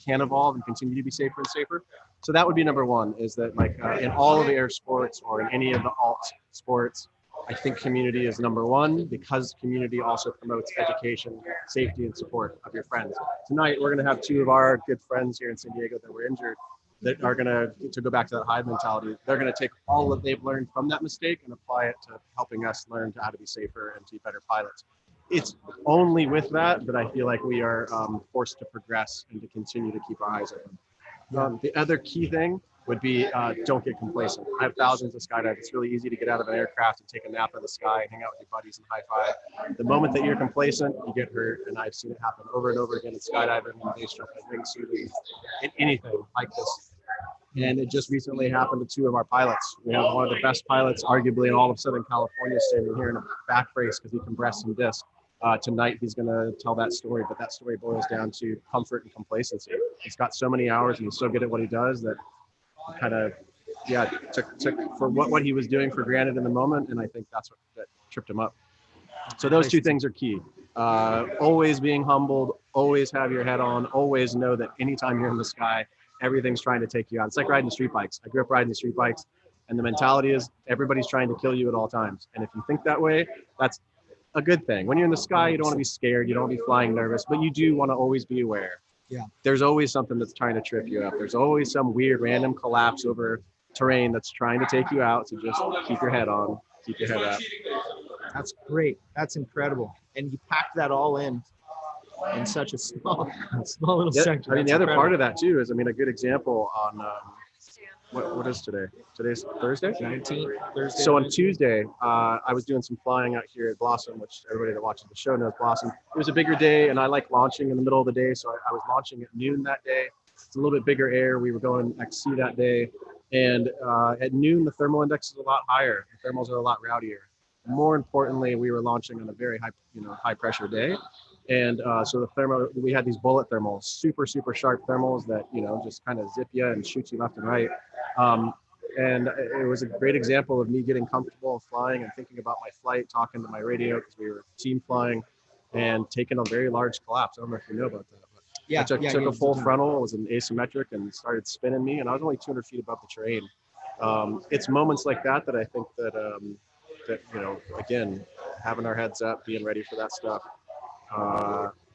S8: can evolve and continue to be safer and safer. So that would be number one, is that like in all of the air sports or in any of the alt sports, I think community is number one, because community also promotes education, safety, and support of your friends. Tonight, we're going to have two of our good friends here in San Diego that were injured that are going to go back to that hive mentality. They're going to take all that they've learned from that mistake and apply it to helping us learn how to be safer and to be better pilots. It's only with that I feel like we are forced to progress and to continue to keep our eyes open. The other key thing would be don't get complacent. I have thousands of skydivers. It's really easy to get out of an aircraft and take a nap in the sky and hang out with your buddies and high five. The moment that you're complacent, you get hurt, and I've seen it happen over and over again in skydiving, in base jumping, wingsuiting, in anything like this. And it just recently happened to two of our pilots. We have one of the best pilots, arguably, in all of Southern California, standing here in a back brace because he compressed some disc. Tonight, he's going to tell that story, but that story boils down to comfort and complacency. He's got so many hours and he's so good at what he does that kind of, took for what he was doing for granted in the moment, and I think that's what that tripped him up. So those two things are key. Always being humbled, always have your head on, always know that anytime you're in the sky, everything's trying to take you out. It's like riding street bikes. I grew up riding the street bikes, and the mentality is everybody's trying to kill you at all times. And if you think that way, that's a good thing. When you're in the sky, you don't want to be scared, you don't want to be flying nervous, but you do want to always be aware.
S3: Yeah.
S8: There's always something that's trying to trip you up. There's always some weird random collapse over terrain that's trying to take you out. So just keep your head on, keep your head up.
S3: That's great. That's incredible. And you packed that all in such a small little section.
S8: I mean,
S3: That's
S8: the other
S3: incredible.
S8: part of that too is, I mean, a good example on what is today? Today's Thursday?
S3: 19th, Thursday.
S8: So on Tuesday, I was doing some flying out here at Blossom, which everybody that watches the show knows Blossom. It was a bigger day, and I like launching in the middle of the day, so I was launching at noon that day. It's a little bit bigger air. We were going XC that day, and at noon, the thermal index is a lot higher. The thermals are a lot rowdier. More importantly, we were launching on a very high pressure day. And so the thermal, we had these bullet thermals, super sharp thermals that, just kind of zip you and shoot you left and right. And it was a great example of me getting comfortable flying and thinking about my flight, talking to my radio because we were team flying, and taking a very large collapse. I don't know if you know about that. But
S3: Yeah,
S8: I took
S3: yeah,
S8: a full frontal. It was an asymmetric and started spinning me, and I was only 200 feet above the terrain. It's moments like that I think that again, having our heads up, being ready for that stuff.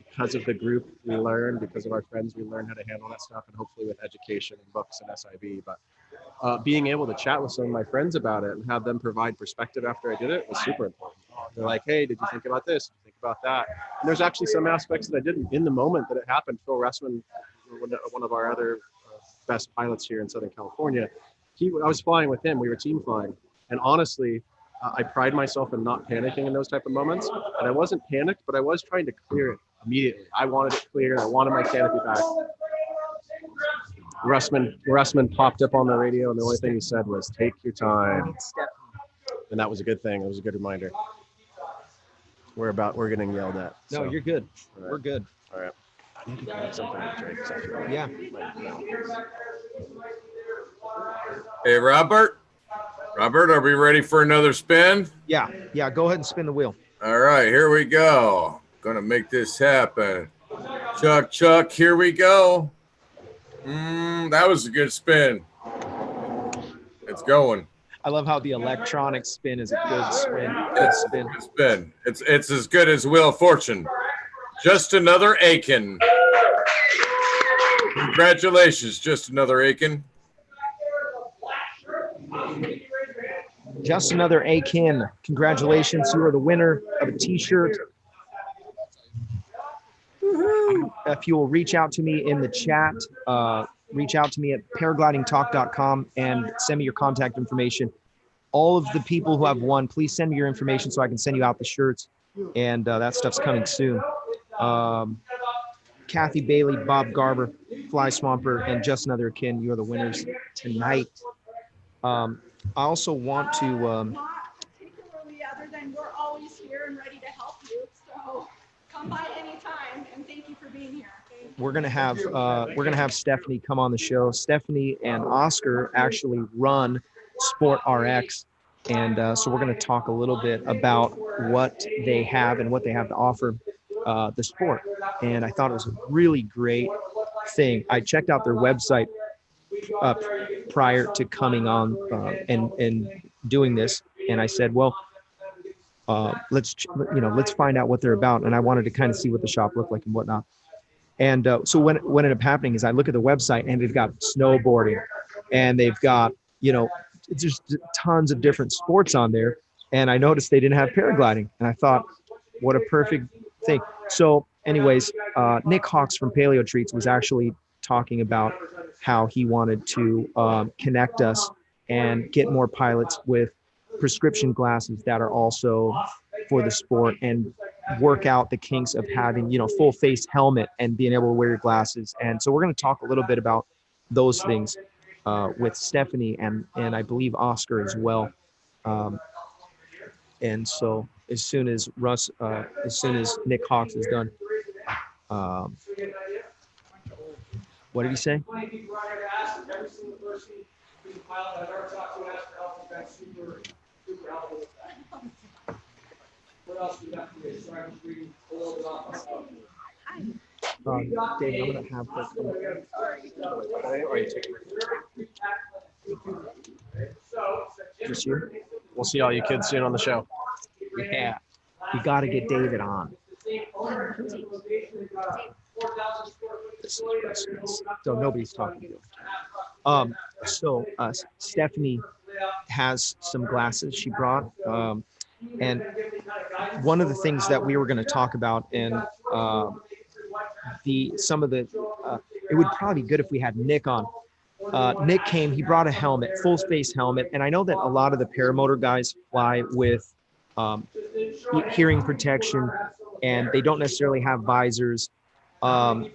S8: Because of the group we learn, because of our friends, we learn how to handle that stuff, and hopefully with education and books and SIV. But being able to chat with some of my friends about it and have them provide perspective after I did it was super important. They're like, hey, did you think about this? Did you think about that? And there's actually some aspects that I didn't in the moment that it happened. Phil Ressman, one of our other best pilots here in Southern California, I was flying with him. We were team flying. And honestly, I pride myself in not panicking in those type of moments. And I wasn't panicked, but I was trying to clear it immediately. I wanted it clear. I wanted my canopy back. Russman popped up on the radio, and the only thing he said was, take your time. And that was a good thing. It was a good reminder. We're getting yelled at.
S3: No, you're good.
S8: Right.
S3: We're good.
S8: All right. I need to grab something to drink.
S3: Yeah.
S1: Hey, Robert, are we ready for another spin?
S3: Yeah. Go ahead and spin the wheel.
S1: All right, here we go. Gonna make this happen. Chuck, here we go. That was a good spin. It's going.
S3: I love how the electronic spin is a good spin. Good spin.
S1: Good spin. It's as good as Wheel of Fortune. Just another Aiken. Congratulations, just another Aiken.
S3: Just another Aiken. Congratulations. You are the winner of a t-shirt. If you will reach out to me in the chat, reach out to me at paraglidingtalk.com and send me your contact information. All of the people who have won, please send me your information so I can send you out the shirts. And that stuff's coming soon. Kathy Bailey, Bob Garber, Fly Swamper, and Just Another Akin, you are the winners tonight. I also want to
S9: Not particularly, other than we're always here and ready to help you. So come by anytime, and thank you for being here.
S3: we're gonna have Stephanie come on the show. Stephanie and Oscar actually run SportRX, And so we're going to talk a little bit about what they have and what they have to offer the sport. And I thought it was a really great thing. I checked out their website prior to coming on and doing this, and I said, well, let's find out what they're about. And I wanted to kind of see what the shop looked like and whatnot. And so what ended up happening is I look at the website and they've got snowboarding, and they've got just tons of different sports on there. And I noticed they didn't have paragliding, and I thought, what a perfect thing. So anyways, Nick Hawks from Paleo Treats was actually talking about how he wanted to connect us and get more pilots with prescription glasses that are also for the sport, and work out the kinks of having, full face helmet and being able to wear your glasses. And so we're going to talk a little bit about those things with Stephanie and I believe Oscar as well. And so as soon as Nick Hawks is done, what did he say? Dave, I'm going to have
S8: Just you? We'll see all you kids soon on the show.
S3: Yeah, we got to get David on. So nobody's talking to him. So Stephanie has some glasses she brought. And one of the things that we were going to talk about, and it would probably be good if we had Nick on. Nick came, he brought a helmet, full face helmet. And I know that a lot of the paramotor guys fly with hearing protection, and they don't necessarily have visors. And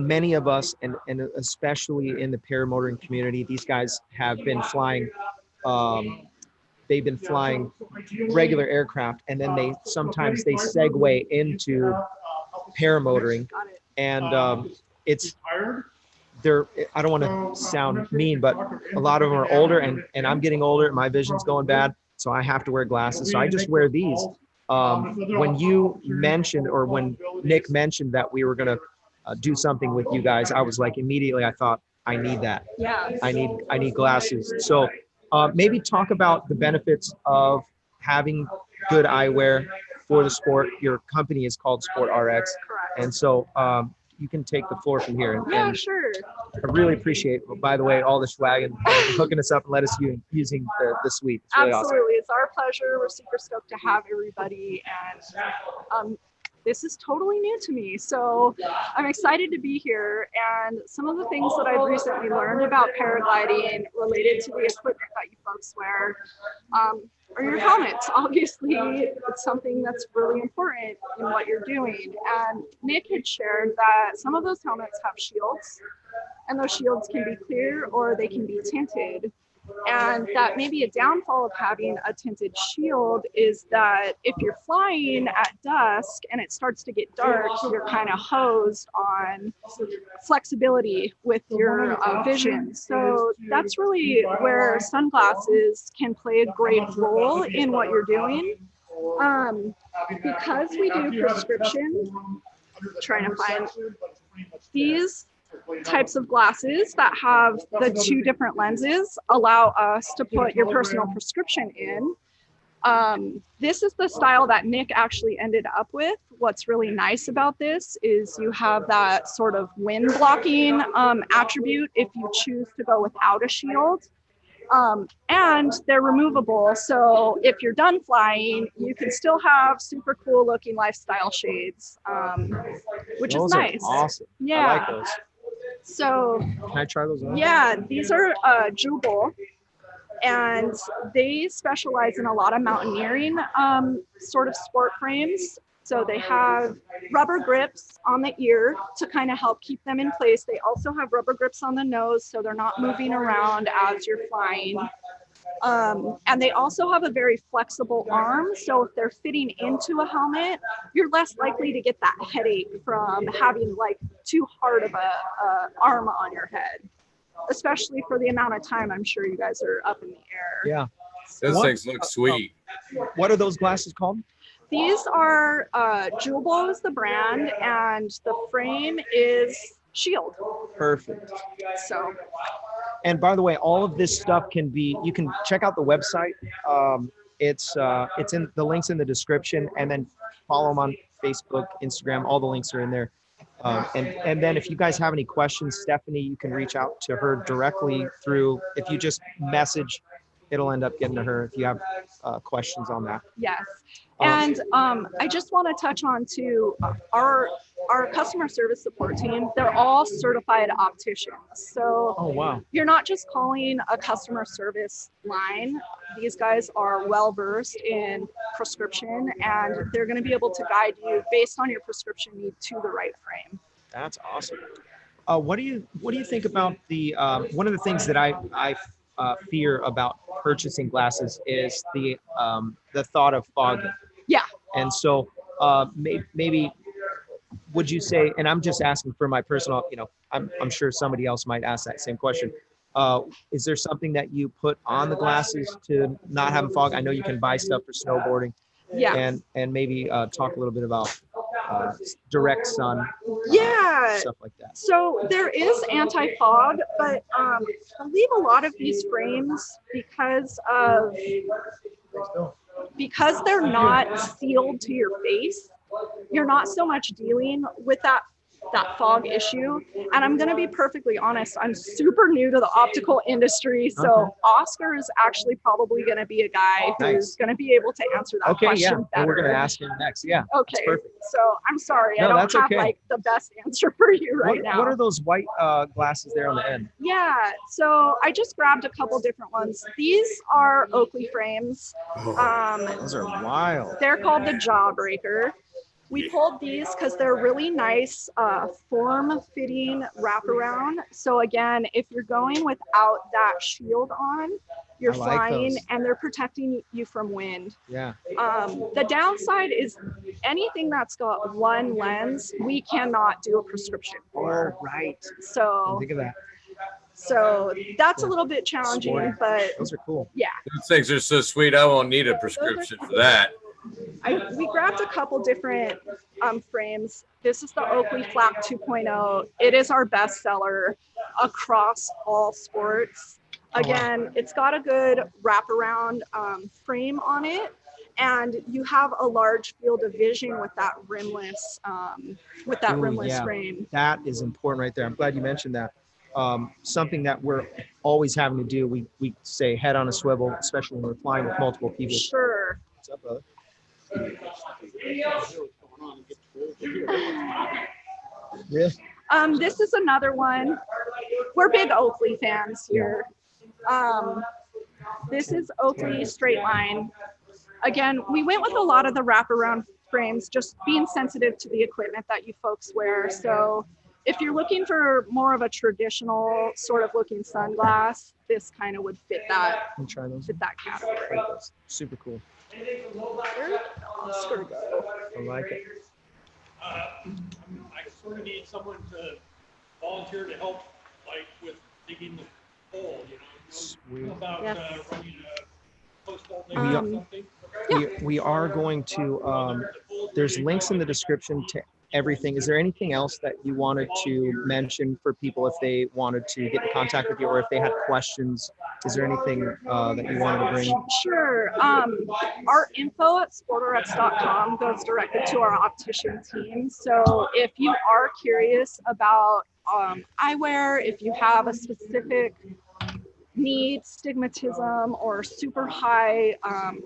S3: many of us, and especially in the paramotoring community, these guys have been flying, they've been flying regular aircraft, and then they segue into paramotoring. And I don't want to sound mean, but a lot of them are older, and I'm getting older, and my vision's going bad, so I have to wear glasses. So I just wear these. When you mentioned, or when Nick mentioned that we were going to do something with you guys, I was like, immediately I thought, I need that.
S9: Yeah.
S3: I need glasses. So maybe talk about the benefits of having good eyewear for the sport. Your company is called SportRX.
S9: Correct.
S3: And so you can take the floor from here.
S9: Yeah,
S3: and
S9: sure.
S3: I really appreciate, by the way, all the swag and hooking us up and let us using the suite. It's really
S9: Absolutely.
S3: awesome.
S9: It's our pleasure. We're super stoked to have everybody. And this is totally new to me. So I'm excited to be here. And some of the things that I've recently learned about paragliding related to the equipment that you folks wear are your helmets. Obviously, it's something that's really important in what you're doing. And Nick had shared that some of those helmets have shields, and those shields can be clear or they can be tinted. And that may be a downfall of having a tinted shield is that if you're flying at dusk and it starts to get dark, you're kind of hosed on flexibility with your vision. So that's really where sunglasses can play a great role in what you're doing. Because we do prescription, trying to find these types of glasses that have the two different lenses allow us to put your personal prescription in. This is the style that Nick actually ended up with. What's really nice about this is you have that sort of wind blocking attribute if you choose to go without a shield. And they're removable. So if you're done flying, you can still have super cool looking lifestyle shades, which
S3: Those
S9: is nice.
S3: Are awesome.
S9: Yeah.
S3: I like those.
S9: So
S3: Can I try those on?
S9: yeah, these are Jubal, and they specialize in a lot of mountaineering sort of sport frames. So they have rubber grips on the ear to kind of help keep them in place. They also have rubber grips on the nose, so they're not moving around as you're flying. And they also have a very flexible arm. So if they're fitting into a helmet, you're less likely to get that headache from having like too hard of a arm on your head. especially for the amount of time I'm sure you guys are up in the air.
S3: Yeah.
S1: Those
S3: What-
S1: things look sweet.
S3: What are those glasses called?
S9: These are Jewelball is the brand, and the frame is Shield.
S3: Perfect.
S9: So
S3: And by the way, all of this stuff can be, you can check out the website. It's in the links in the description, and then follow them on Facebook, Instagram. All the links are in there. And then if you guys have any questions, Stephanie, you can reach out to her directly through, if you just message, it'll end up getting to her if you have questions on that.
S9: yes. And I just want to touch on too, our customer service support team, they're all certified opticians. So
S3: Oh, wow.
S9: you're not just calling a customer service line. These guys are well versed in prescription, and they're going to be able to guide you based on your prescription need to the right frame.
S3: That's awesome. What do you think about the one of the things that I fear about purchasing glasses is the thought of fogging.
S9: Yeah.
S3: And so maybe would you say, and I'm just asking for my personal, I'm sure somebody else might ask that same question. Is there something that you put on the glasses to not have them fog? I know you can buy stuff for snowboarding.
S9: Yeah.
S3: And maybe talk a little bit about direct sun.
S9: Yeah.
S3: Stuff like that.
S9: So there is anti-fog, but I believe a lot of these frames, because they're not sealed to your face, you're not so much dealing with that fog issue. And I'm going to be perfectly honest, I'm super new to the optical industry. So
S3: Okay.
S9: Oscar is actually probably going to be a guy who's going to be able to answer that question better.
S3: We're going to ask him next. Yeah.
S9: Okay.
S3: Perfect.
S9: So I'm sorry,
S3: No,
S9: I don't
S3: that's
S9: have
S3: okay.
S9: like the best answer for you right now.
S3: What are those white glasses there on the end?
S9: Yeah, so I just grabbed a couple different ones. These are Oakley Frames.
S3: Those are wild.
S9: They're called the Jawbreaker. We pulled these because they're really nice form-fitting wraparound. So again, if you're going without that shield on, you're
S3: I like
S9: flying
S3: those.
S9: and they're protecting you from wind.
S3: Yeah.
S9: The downside is anything that's got one lens, we cannot do a prescription for.
S3: Oh, right.
S9: So,
S3: Think of that.
S9: so that's a little bit challenging,
S3: Sporty.
S9: but
S3: Those are cool.
S9: yeah.
S1: Those things are so sweet. I won't need a prescription for that.
S9: We grabbed a couple different frames. This is the Oakley Flap 2.0. It is our best seller across all sports. Again, it's got a good wraparound frame on it, and you have a large field of vision with that rimless
S3: Yeah.
S9: frame.
S3: That is important right there. I'm glad you mentioned that. Something that we're always having to do, we say head on a swivel, especially when we're flying with multiple people.
S9: Sure.
S3: What's up, brother? Yeah.
S9: This is another one. We're big Oakley fans here. This is Oakley Straight Line. Again, we went with a lot of the wraparound frames, just being sensitive to the equipment that you folks wear. So if you're looking for more of a traditional sort of looking sunglass, this kind of would fit that,
S3: Let me try those.
S9: fit that category.
S3: Super cool.
S9: Where did Oscar go?
S3: I like it.
S7: I sort of need someone to volunteer to help, like with digging the hole,
S3: Sweet.
S7: about
S9: Yes.
S7: running a post hole
S3: We are-
S7: or something.
S3: We are going to, there's links in the description to everything. Is there anything else that you wanted to mention for people if they wanted to get in contact with you, or if they had questions? Is there anything that you wanted to bring?
S9: Sure. Our info at SportRX.com goes directly to our optician team. So if you are curious about eyewear, if you have a specific need, stigmatism, or super high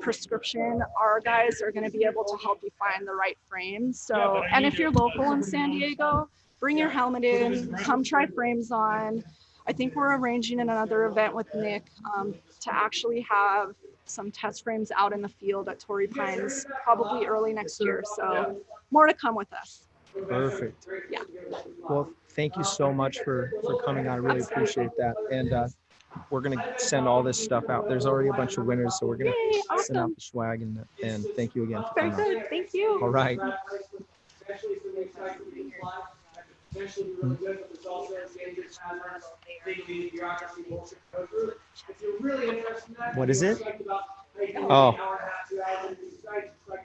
S9: prescription, our guys are going to be able to help you find the right frame. So, and if you're local in San Diego, bring your helmet in, come try frames on. I think we're arranging another event with Nick to actually have some test frames out in the field at Torrey Pines, probably early next year. So more to come with us.
S3: Perfect.
S9: Yeah.
S3: Well, thank you so much for coming on. I really appreciate that. And we're going to send all this stuff out. There's already a bunch of winners, so we're going
S9: Yay,
S3: to send out
S9: awesome.
S3: the swag. And thank you again for
S9: Very
S3: coming on.
S9: good. Thank you.
S3: All right. What is it? Oh,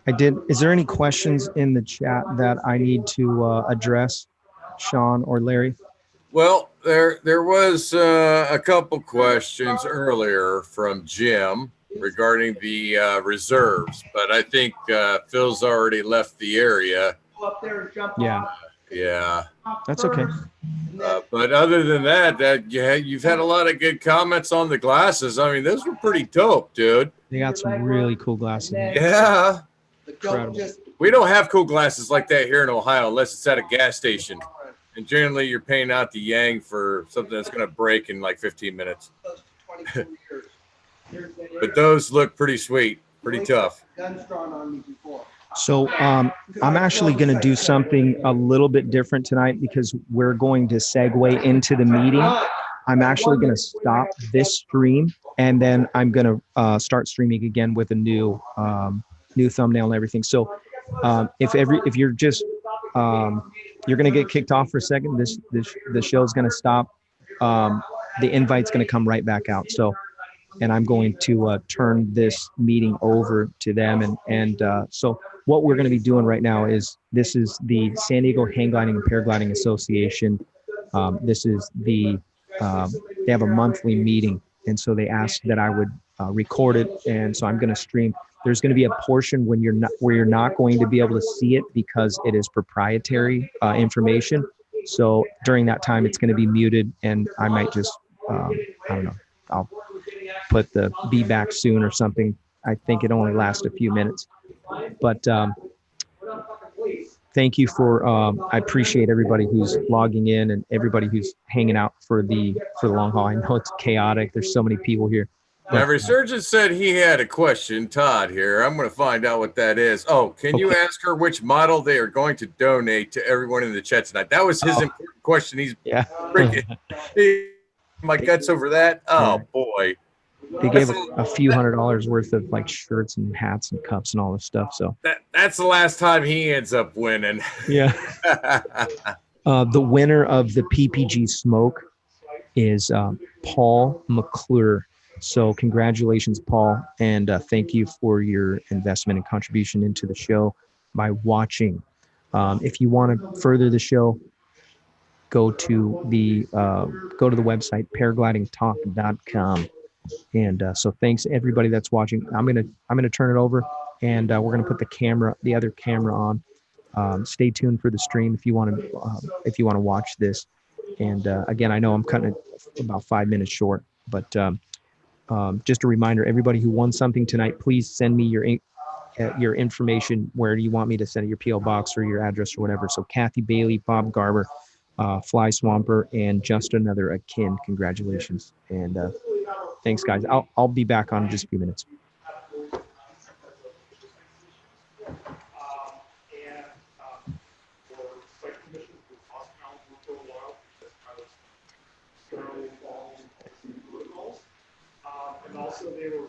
S3: I did. Is there any questions in the chat that I need to address, Sean or Larry?
S1: Well, there was a couple questions earlier from Jim regarding the reserves, but I think Phil's already left the area.
S3: Yeah,
S1: Yeah.
S3: that's okay.
S1: But other than that, you've had a lot of good comments on the glasses. I mean, those were pretty dope, dude.
S3: They got some really cool glasses.
S1: Yeah.
S3: Incredible.
S1: We don't have cool glasses like that here in Ohio unless it's at a gas station. And generally, you're paying out the yang for something that's going to break in like 15 minutes. But those look pretty sweet, pretty tough.
S3: So I'm actually going to do something a little bit different tonight because we're going to segue into the meeting. I'm actually going to stop this stream and then I'm going to start streaming again with a new thumbnail and everything. So if you're just you're going to get kicked off for a second, the show is going to stop. The invite's going to come right back out. So, and I'm going to turn this meeting over to them. And so what we're going to be doing right now is, this is the San Diego Hang Gliding and Paragliding Association. This is they have a monthly meeting. And so they asked that I would record it. And so I'm going to stream. There's going to be a portion where you're not going to be able to see it because it is proprietary information. So during that time, it's going to be muted, and I might just, I don't know, I'll put the be back soon or something. I think it only lasts a few minutes. But thank you for, I appreciate everybody who's logging in and everybody who's hanging out for the long haul. I know it's chaotic. There's so many people here.
S1: Now, Resurgent said he had a question, Todd, here. I'm going to find out what that is. Oh, can you ask her which model they are going to donate to everyone in the chat tonight? That was his important question. He's freaking my guts over that. Oh, boy.
S3: They gave a few $100s worth of like shirts and hats and cups and all this stuff. So
S1: that's the last time he ends up winning.
S3: Yeah. The winner of the PPG Smoke is Paul McClure. So congratulations, Paul, and thank you for your investment and contribution into the show by watching. If you want to further the show, go to the website paraglidingtalk.com. And so thanks everybody that's watching. I'm gonna turn it over, and we're gonna put the other camera on. Stay tuned for the stream if you want to watch this. And again, I know I'm cutting it about 5 minutes short, but just a reminder, everybody who won something tonight, please send me your information. Where do you want me to send it? Your PO box or your address or whatever. So Kathy Bailey, Bob Garber, Fly Swamper, and just another akin. Congratulations. And thanks, guys. I'll be back on in just a few minutes.
S7: Also, they were